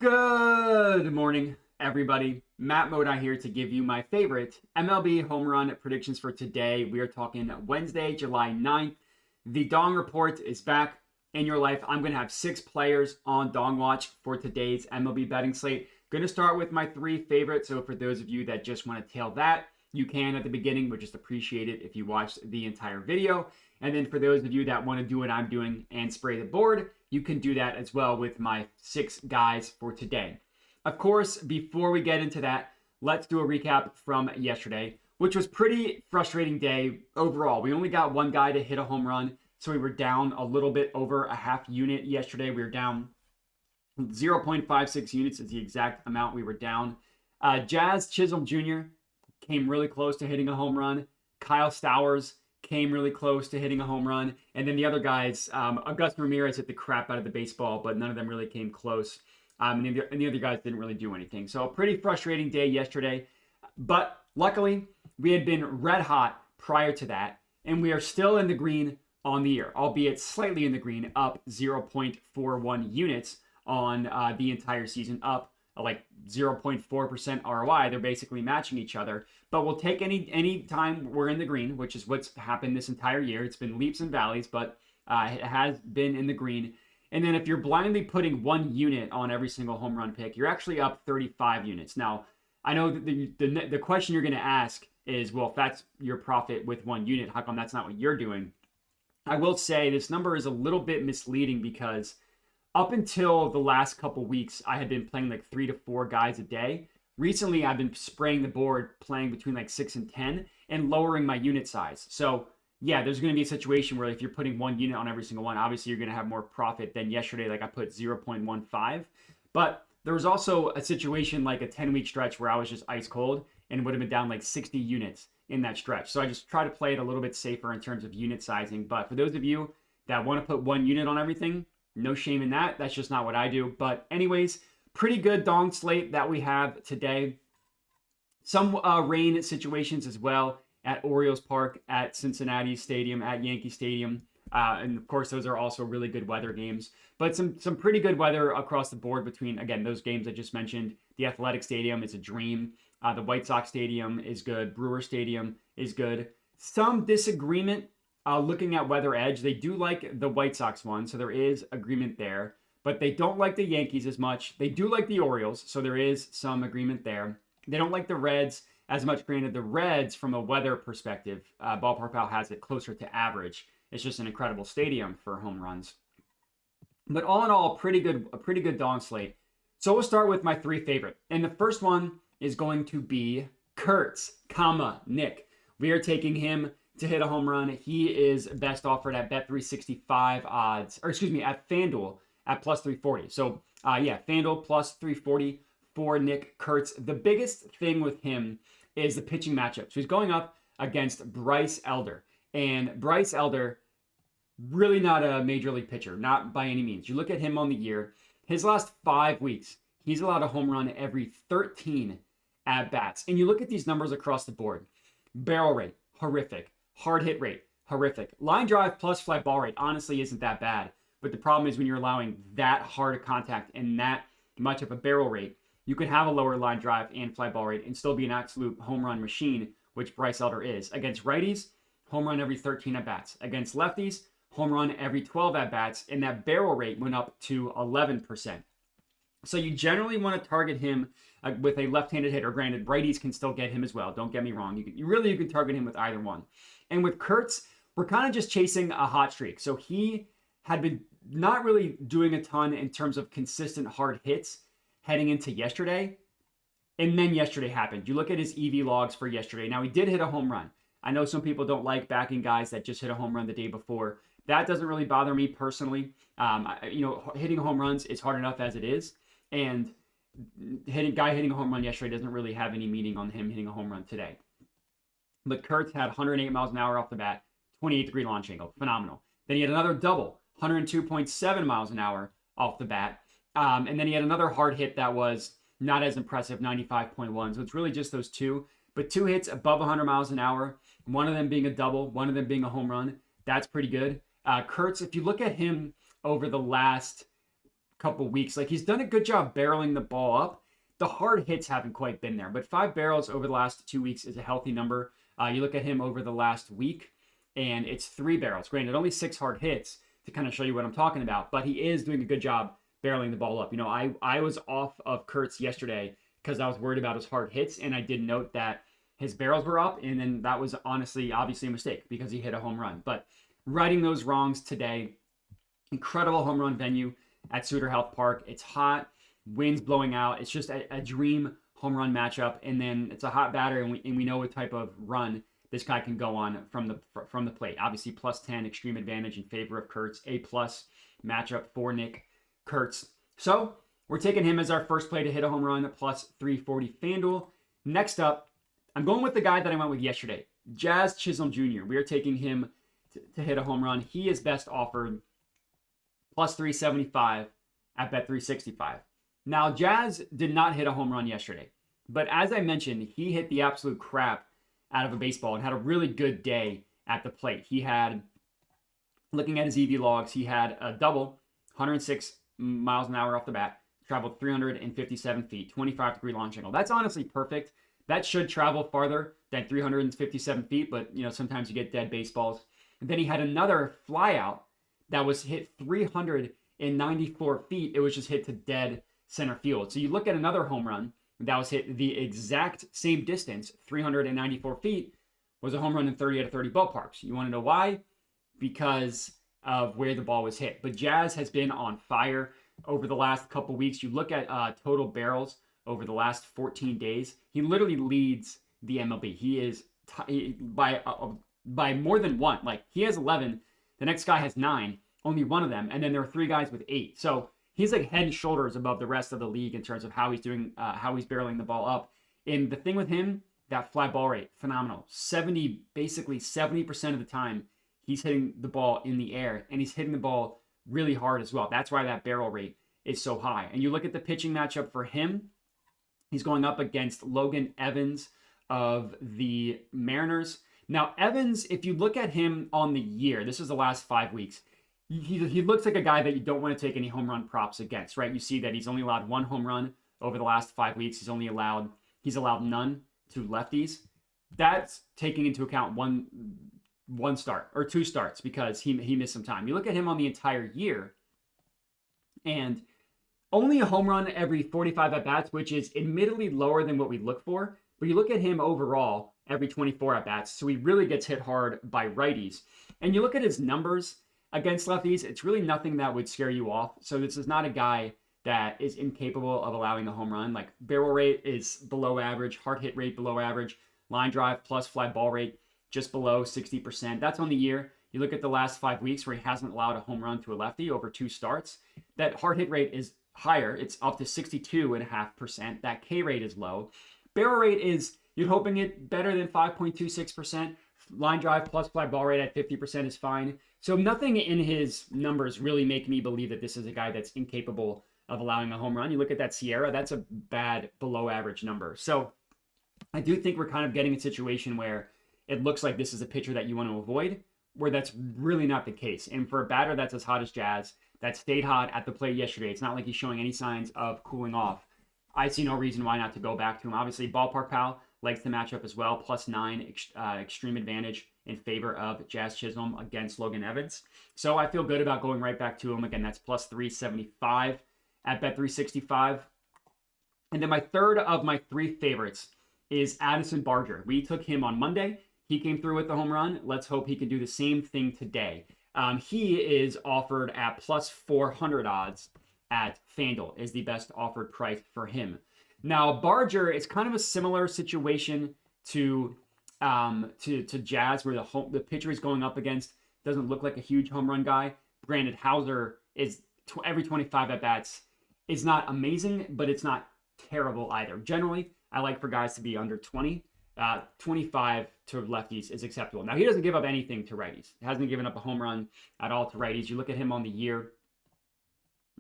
Good morning, everybody. Matt Modi here to give you my favorite MLB home run predictions for today. We are talking Wednesday, July 9th. The Dong Report is back in your life. I'm going to have 6 players on Dong Watch for today's MLB betting slate. Going to start with my 3 favorites. So for those of you that just want to tail that, you can at the beginning, but just appreciate it if you watched the entire video. And then for those of you that want to do what I'm doing and spray the board, you can do that as well with my 6 guys for today. Of course, before we get into that, let's do a recap from yesterday, which was pretty frustrating day overall. We only got one guy to hit a home run, so we were down a little bit over a half unit yesterday. We were down 0.56 units is the exact amount we were down. Chisel Jr. came really close to hitting a home run. Kyle Stowers came really close to hitting a home run. And then the other guys, Augustine Ramirez hit the crap out of the baseball, but none of them really came close. And the other guys didn't really do anything. So a pretty frustrating day yesterday. But luckily, we had been red hot prior to that. And we are still in the green on the year, albeit slightly in the green, up 0.41 units on the entire season, up like 0.4% ROI. They're basically matching each other. But we'll take any time we're in the green, which is what's happened this entire year. It's been leaps and valleys, but it has been in the green. And then if you're blindly putting 1 unit on every single home run pick, you're actually up 35 units. Now, I know that the question you're going to ask is, well, if that's your profit with 1 unit, how come that's not what you're doing? I will say this number is a little bit misleading because up until the last couple weeks, I had been playing like 3 to 4 guys a day. Recently, I've been spraying the board, playing between like 6 and 10, and lowering my unit size. So yeah, there's going to be a situation where if you're putting 1 unit on every single one, obviously you're going to have more profit than yesterday. Like I put 0.15, but there was also a situation like a 10-week stretch where I was just ice cold and would have been down like 60 units in that stretch. So I just try to play it a little bit safer in terms of unit sizing. But for those of you that want to put 1 unit on everything, no shame in that. That's just not what I do. But anyways, pretty good Dong slate that we have today. Some rain situations as well at Orioles Park, at Cincinnati Stadium, at Yankee Stadium. And of course, those are also really good weather games. But some pretty good weather across the board between, again, those games I just mentioned. The Athletic Stadium is a dream. The White Sox Stadium is good. Brewer Stadium is good. Some disagreement looking at Weather Edge. They do like the White Sox one, so there is agreement there. But they don't like the Yankees as much. They do like the Orioles, so there is some agreement there. They don't like the Reds as much. Granted, the Reds, from a weather perspective, Ballpark Pal has it closer to average. It's just an incredible stadium for home runs. But all in all, a pretty good Dong slate. So we'll start with my 3 favorite. And the first one is going to be Kurtz, Nick. We are taking him to hit a home run. He is best offered at Bet365 odds, or excuse me, at FanDuel at plus 340. So FanDuel plus 340 for Nick Kurtz. The biggest thing with him is the pitching matchup. So he's going up against Bryce Elder. And Bryce Elder, really not a major league pitcher, not by any means. You look at him on the year, his last 5 weeks, he's allowed a home run every 13 at-bats. And you look at these numbers across the board. Barrel rate, horrific. Hard hit rate, horrific. Line drive plus fly ball rate honestly isn't that bad. But the problem is when you're allowing that hard a contact and that much of a barrel rate, you can have a lower line drive and fly ball rate and still be an absolute home run machine, which Bryce Elder is. Against righties, home run every 13 at-bats. Against lefties, home run every 12 at-bats, and that barrel rate went up to 11%. So you generally want to target him with a left-handed hitter. Granted, righties can still get him as well. Don't get me wrong. You can target him with either one. And with Kurtz, we're kind of just chasing a hot streak. So he had been not really doing a ton in terms of consistent hard hits heading into yesterday. And then yesterday happened. You look at his EV logs for yesterday. Now, he did hit a home run. I know some people don't like backing guys that just hit a home run the day before. That doesn't really bother me personally. Hitting home runs is hard enough as it is. And hitting a home run yesterday doesn't really have any meaning on him hitting a home run today. But Kurtz had 108 miles an hour off the bat, 28-degree launch angle. Phenomenal. Then he had another double, 102.7 miles an hour off the bat. And then he had another hard hit that was not as impressive, 95.1. So it's really just those 2. But 2 hits above 100 miles an hour, one of them being a double, one of them being a home run. That's pretty good. Kurtz, if you look at him over the last couple weeks. Like, he's done a good job barreling the ball up. The hard hits haven't quite been there, but 5 barrels over the last 2 weeks is a healthy number. You look at him over the last week, and it's 3 barrels. Granted, only 6 hard hits to kind of show you what I'm talking about, but he is doing a good job barreling the ball up. You know, I was off of Kurtz yesterday because I was worried about his hard hits, and I did note that his barrels were up, and then that was obviously a mistake because he hit a home run. But righting those wrongs today, incredible home run venue at Suter Health Park. It's hot, winds blowing out. It's just a dream home run matchup, and then it's a hot batter, and we know what type of run this guy can go on from the plate. Obviously, +10 extreme advantage in favor of Kurtz. A+ matchup for Nick Kurtz. So we're taking him as our first play to hit a home run at +340 FanDuel. Next up, I'm going with the guy that I went with yesterday, Jazz Chisel Jr. We are taking him to hit a home run. He is best offered +375 at Bet365. Now, Jazz did not hit a home run yesterday, but as I mentioned, he hit the absolute crap out of a baseball and had a really good day at the plate. He had, looking at his EV logs, he had a double, 106 miles an hour off the bat, traveled 357 feet, 25-degree launch angle. That's honestly perfect. That should travel farther than 357 feet, but you know, sometimes you get dead baseballs. And then he had another flyout that was hit 394 feet. It was just hit to dead center field. So you look at another home run that was hit the exact same distance, 394 feet, was a home run in 30 out of 30 ballparks. You want to know why? Because of where the ball was hit. But Jazz has been on fire over the last couple weeks. You look at total barrels over the last 14 days. He literally leads the MLB. He is by more than one. Like, he has 11. The next guy has 9. Only one of them. And then there are 3 guys with 8. So he's like head and shoulders above the rest of the league in terms of how he's doing, how he's barreling the ball up. And the thing with him, that fly ball rate, phenomenal. Basically 70% of the time, he's hitting the ball in the air, and he's hitting the ball really hard as well. That's why that barrel rate is so high. And you look at the pitching matchup for him, he's going up against Logan Evans of the Mariners. Now, Evans, if you look at him on the year, this is the last 5 weeks, he looks like a guy that you don't want to take any home run props against, right? You see that he's only allowed 1 home run over the last 5 weeks. He's allowed none to lefties. That's taking into account one start or 2 starts because he missed some time. You look at him on the entire year, and only a home run every 45 at-bats, which is admittedly lower than what we look for. But you look at him overall every 24 at-bats, so he really gets hit hard by righties. And you look at his numbers against lefties, it's really nothing that would scare you off. So this is not a guy that is incapable of allowing a home run. Like, barrel rate is below average, hard hit rate below average, line drive plus fly ball rate just below 60%. That's on the year. You look at the last 5 weeks where he hasn't allowed a home run to a lefty over 2 starts. That hard hit rate is higher. It's up to 62.5%. That K rate is low. Barrel rate is, you're hoping it better than 5.26%. Line drive plus fly ball rate at 50% is fine. So nothing in his numbers really make me believe that this is a guy that's incapable of allowing a home run. You look at that Sierra, that's a bad below average number. So I do think we're kind of getting a situation where it looks like this is a pitcher that you want to avoid, where that's really not the case. And for a batter that's as hot as Jazz, that stayed hot at the plate yesterday, it's not like he's showing any signs of cooling off. I see no reason why not to go back to him. Obviously, Ballpark Pal likes the matchup as well. +9 extreme advantage in favor of Jazz Chisholm against Logan Evans. So I feel good about going right back to him. Again, that's +375 at Bet365. And then my third of my 3 favorites is Addison Barger. We took him on Monday. He came through with the home run. Let's hope he can do the same thing today. He is offered at +400 odds at FanDuel, is the best offered price for him. Now, Barger is kind of a similar situation to Jazz, where the pitcher he's going up against doesn't look like a huge home run guy. Granted, Hauser is every 25 at-bats is not amazing, but it's not terrible either. Generally, I like for guys to be under 20. 25 to lefties is acceptable. Now, he doesn't give up anything to righties. He hasn't given up a home run at all to righties. You look at him on the year,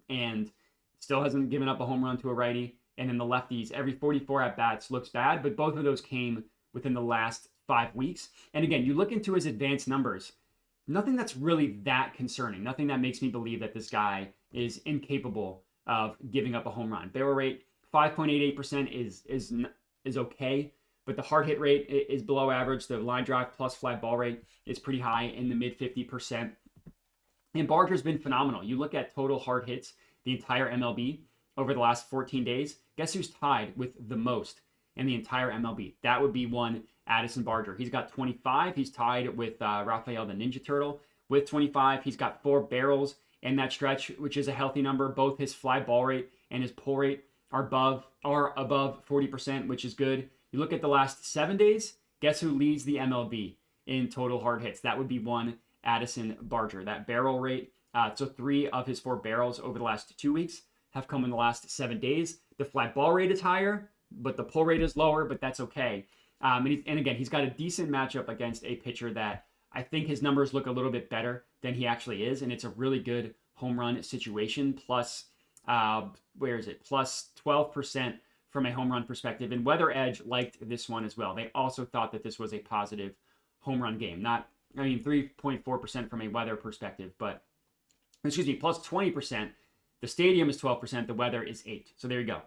and still hasn't given up a home run to a righty. And then the lefties, every 44 at-bats looks bad, but both of those came within the last 5 weeks. And again, you look into his advanced numbers, nothing that's really that concerning, nothing that makes me believe that this guy is incapable of giving up a home run. Barrel rate 5.88% is okay, but the hard hit rate is below average. The line drive plus fly ball rate is pretty high in the mid 50%. And Barger's been phenomenal. You look at total hard hits, the entire MLB over the last 14 days. Guess who's tied with the most in the entire MLB? That would be one Addison Barger. He's got 25. He's tied with Raphael the Ninja Turtle with 25. He's got 4 barrels in that stretch, which is a healthy number. Both his fly ball rate and his pull rate are above 40%, which is good. You look at the last 7 days, guess who leads the MLB in total hard hits? That would be one Addison Barger. That barrel rate, so 3 of his 4 barrels over the last 2 weeks have come in the last 7 days. The fly ball rate is higher, but the pull rate is lower, but that's okay. And again, he's got a decent matchup against a pitcher that I think his numbers look a little bit better than he actually is, and it's a really good home run situation. Plus, plus 12% from a home run perspective. And Weather Edge liked this one as well. They also thought that this was a positive home run game. 3.4% from a weather perspective, but plus 20%. The stadium is 12%. The weather is 8%. So there you go.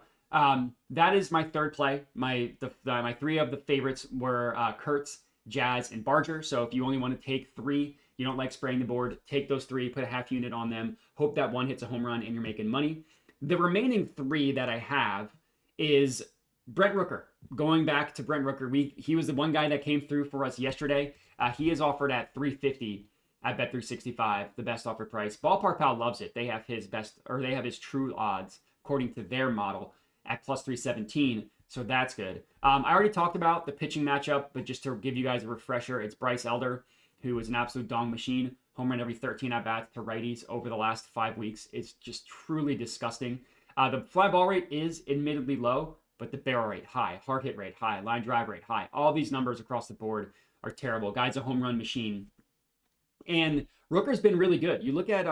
That is my third play. My 3 of the favorites were Kurtz, Jazz, and Barger. So if you only want to take 3, you don't like spraying the board, take those 3, put a half unit on them, hope that one hits a home run and you're making money. The remaining 3 that I have is Brent Rooker. Going back to Brent Rooker, he was the one guy that came through for us yesterday. He is offered at $350 at Bet365, the best offered price. Ballpark Pal loves it. They have his true odds according to their model at plus 317. So that's good. I already talked about the pitching matchup, but just to give you guys a refresher, it's Bryce Elder, who is an absolute dong machine. Home run every 13 at-bats to righties over the last 5 weeks. It's just truly disgusting. The fly ball rate is admittedly low, but the barrel rate high, hard hit rate high, line drive rate high. All these numbers across the board are terrible. Guy's a home run machine. And Rooker's been really good. You look at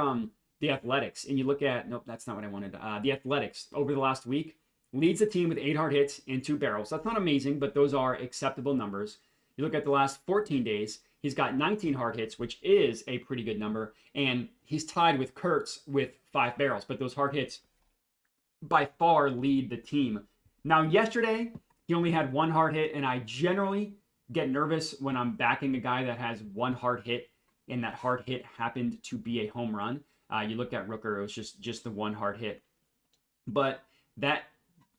the Athletics, and you look at, nope, that's not what I wanted. The Athletics over the last week leads the team with 8 hard hits and 2 barrels. That's not amazing, but those are acceptable numbers. You look at the last 14 days, he's got 19 hard hits, which is a pretty good number. And he's tied with Kurtz with 5 barrels, but those hard hits by far lead the team. Now, yesterday, he only had 1 hard hit, and I generally get nervous when I'm backing a guy that has 1 hard hit, and that hard hit happened to be a home run. You look at Rooker, it was just the 1 hard hit. But that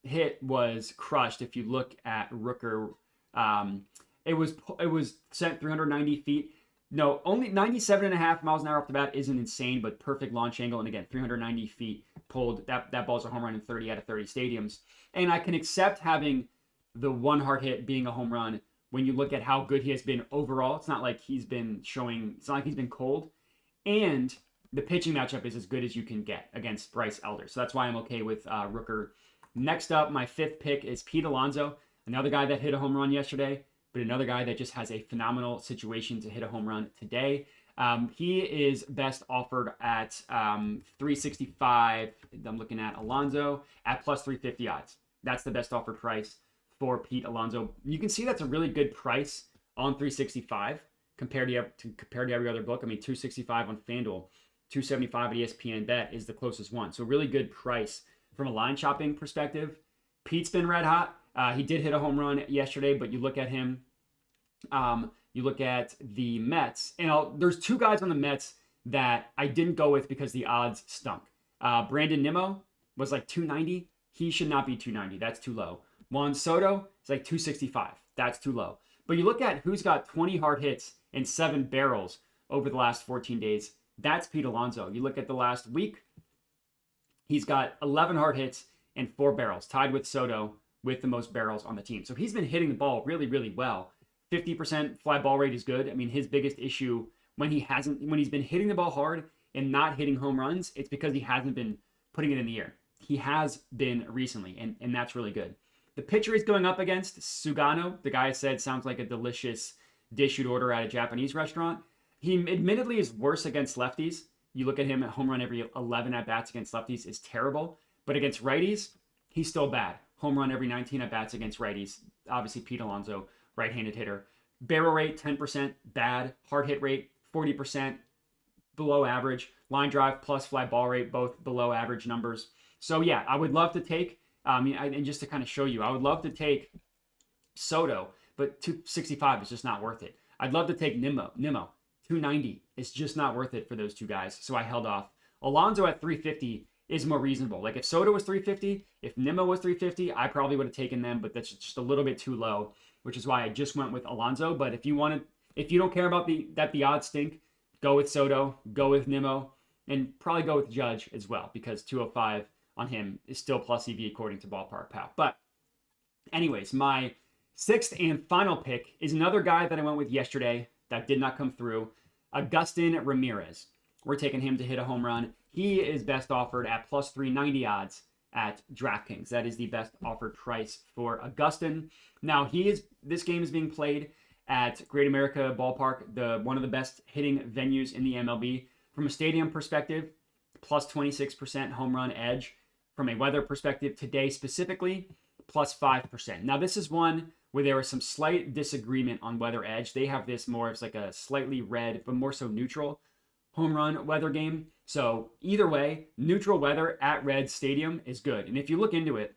hit was crushed. If you look at Rooker, it was sent 390 feet. No, only 97.5 miles an hour off the bat isn't insane, but perfect launch angle. And again, 390 feet pulled. That ball's a home run in 30 out of 30 stadiums. And I can accept having the 1 hard hit being a home run when you look at how good he has been overall. It's not like he's been cold. And the pitching matchup is as good as you can get against Bryce Elder. So that's why I'm okay with Rooker. Next up, my 5th pick is Pete Alonso, another guy that hit a home run yesterday, but another guy that just has a phenomenal situation to hit a home run today. He is best offered at 365. I'm looking at Alonso at plus 350 odds. That's the best offered price for Pete Alonso. You can see that's a really good price on 365 compared to every other book. I mean, 265 on FanDuel, 275 at ESPN Bet is the closest one. So really good price from a line shopping perspective. Pete's been red hot. He did hit a home run yesterday, but you look at him, you look at the Mets, and there's 2 guys on the Mets that I didn't go with because the odds stunk. Brandon Nimmo was like 290. He should not be 290. That's too low. Juan Soto is like 265. That's too low. But you look at who's got 20 hard hits and 7 barrels over the last 14 days. That's Pete Alonso. You look at the last week, he's got 11 hard hits and 4 barrels, tied with Soto with the most barrels on the team. So he's been hitting the ball really, really well. 50% fly ball rate is good. I mean, his biggest issue when he's been hitting the ball hard and not hitting home runs, it's because he hasn't been putting it in the air. He has been recently, and that's really good. The pitcher he's going up against, Sugano, the guy said sounds like a delicious dish you'd order at a Japanese restaurant. He admittedly is worse against lefties. You look at him at home run every 11 at-bats against lefties is terrible. But against righties, he's still bad. Home run every 19 at-bats against righties. Obviously, Pete Alonso, right-handed hitter. Barrel rate, 10%, bad. Hard hit rate, 40%, below average. Line drive plus fly ball rate, both below average numbers. So yeah, I would love to take, and just to kind of show you, I would love to take Soto, but 265 is just not worth it. I'd love to take Nimmo, 290 is just not worth it for those two guys. So I held off. Alonso at 350 is more reasonable. Like if Soto was 350, if Nimmo was 350, I probably would have taken them, but that's just a little bit too low, which is why I just went with Alonso. But if you don't care about the odds stink, go with Soto, go with Nimmo, and probably go with Judge as well, because 205 on him is still plus EV according to Ballpark Pal. But anyways, my sixth and final pick is another guy that I went with yesterday that did not come through, Augustine Ramirez. We're taking him to hit a home run. He is best offered at plus 390 odds at DraftKings. That is the best offered price for Augustine. Now, this game is being played at Great America Ballpark, one of the best hitting venues in the MLB. From a stadium perspective, plus 26% home run edge. From a weather perspective, today specifically, plus 5%. Now, this is one where there was some slight disagreement on weather edge. They have this more as like a slightly red, but more so neutral home run weather game. So either way, neutral weather at Red Stadium is good. And if you look into it,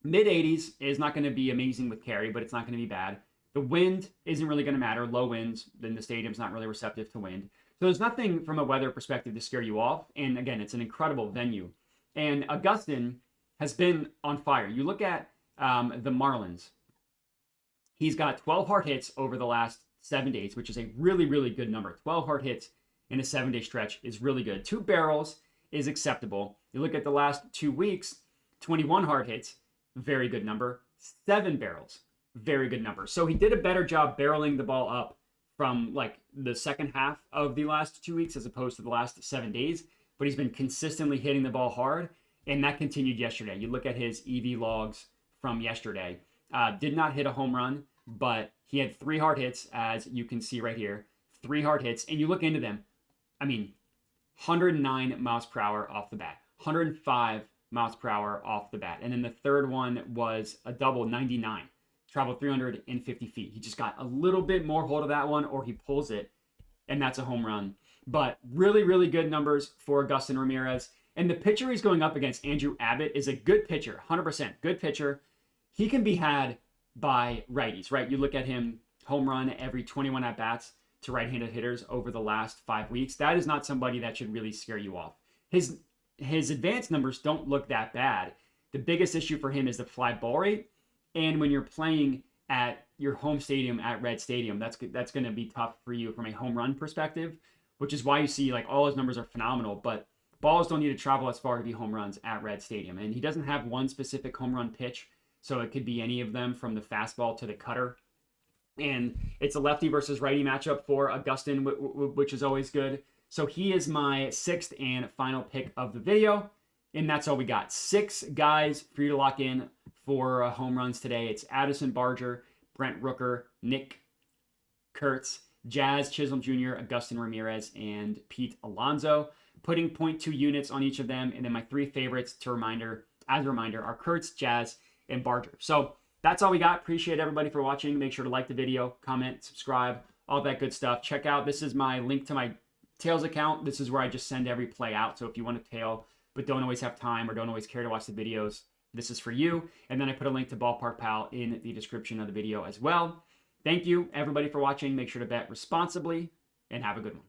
mid 80s is not going to be amazing with carry, but it's not going to be bad. The wind isn't really going to matter. Low winds, then the stadium's not really receptive to wind. So there's nothing from a weather perspective to scare you off. And again, it's an incredible venue. And Augustine has been on fire. You look at the Marlins. He's got 12 hard hits over the last 7 days, which is a really, really good number. 12 hard hits in a 7-day stretch is really good. 2 barrels is acceptable. You look at the last 2 weeks, 21 hard hits, very good number. 7 barrels, very good number. So he did a better job barreling the ball up from like the second half of the last 2 weeks as opposed to the last 7 days. But he's been consistently hitting the ball hard, and that continued yesterday. You look at his EV logs from yesterday. Did not hit a home run, but he had 3 hard hits, as you can see right here. 3 hard hits, and you look into them. 109 miles per hour off the bat, 105 miles per hour off the bat. And then the third one was a double 99, traveled 350 feet. He just got a little bit more hold of that one, or he pulls it, and that's a home run. But really, really good numbers for Augustine Ramirez. And the pitcher he's going up against, Andrew Abbott, is a good pitcher, 100% good pitcher. He can be had by righties, right? You look at him, home run every 21 at-bats to right-handed hitters over the last 5 weeks. That is not somebody that should really scare you off. His advanced numbers don't look that bad. The biggest issue for him is the fly ball rate. And when you're playing at your home stadium at Red Stadium, that's going to be tough for you from a home run perspective, which is why you see like all his numbers are phenomenal, but balls don't need to travel as far to be home runs at Red Stadium. And he doesn't have one specific home run pitch, so it could be any of them from the fastball to the cutter. And it's a lefty versus righty matchup for Augustine, which is always good. So he is my sixth and final pick of the video. And that's all we got. 6 guys for you to lock in for home runs today. It's Addison Barger, Brent Rooker, Nick Kurtz, Jazz Chisel Jr., Augustine Ramirez, and Pete Alonso. Putting 0.2 units on each of them. And then my 3 favorites, as a reminder, are Kurtz, Jazz, and Barger. So that's all we got. Appreciate everybody for watching. Make sure to like the video, comment, subscribe, all that good stuff. Check out, this is my link to my Tails account. This is where I just send every play out. So if you want to tail, but don't always have time or don't always care to watch the videos, this is for you. And then I put a link to Ballpark Pal in the description of the video as well. Thank you, everybody, for watching. Make sure to bet responsibly and have a good one.